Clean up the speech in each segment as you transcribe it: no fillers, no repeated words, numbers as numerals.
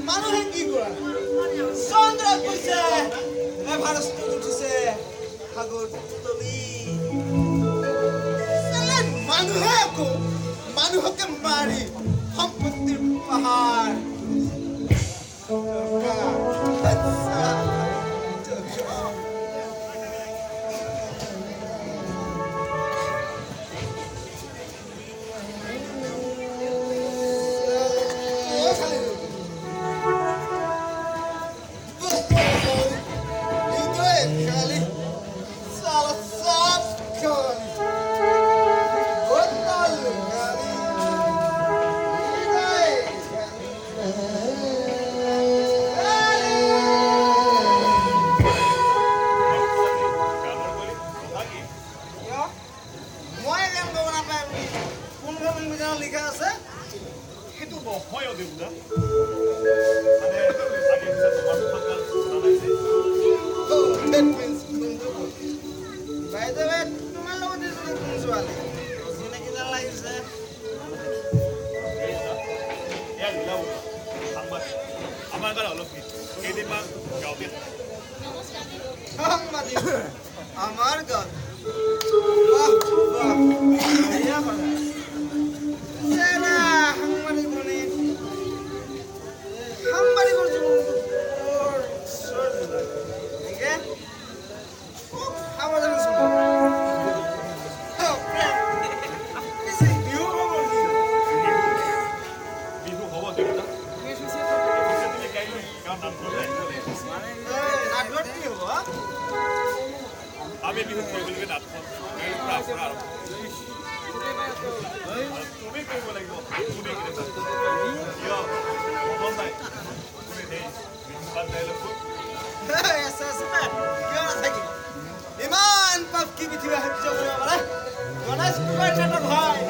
মানুহে কি কৰে চন্দ্ৰত গৈছে এভাৰেষ্টত উঠিছে সাগৰ তলি মানুহে আকৌ মানুহকে মাৰি সম্পত্তিৰ পাহাৰ আমার গান বাহ বাহ बढ़िया बना सेना हमारी बने हमारी को और सर ठीक है हमारा सुनो इसे बिहू हो बिहू हो देवता बिहू से तो तुम्हें कहीं काम नाम कर रहे नाटक की हुआ আমি বিহু কৰিবলৈ নাটক এই প্ৰাৰ্থনা তুমি কৰিব লাগিব তুমি কিয় মন নাই তুমি সেই বিহু গান গাইলে কিয় নাথাকি ইমান পাপ কি পৃথিৱী সহ্য কৰিব পাৰে গণেশ কুমাৰ নাটক হয়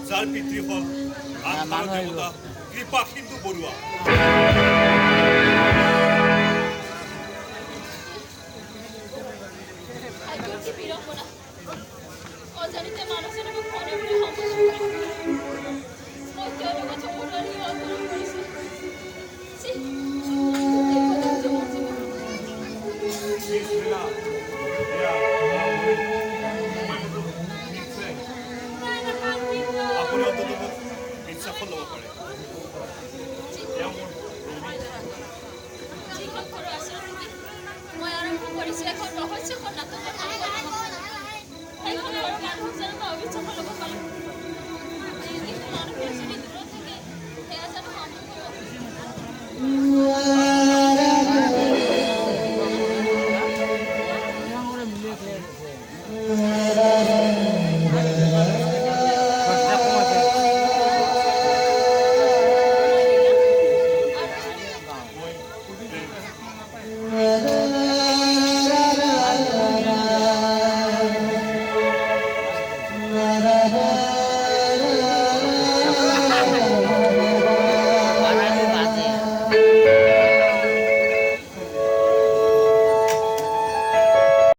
যাৰ পিতৃ হল আত্মাৰ দেৱতা কৃপা সিন্ধু বৰুৱা অজানিতে মানুষজনক মনে মনে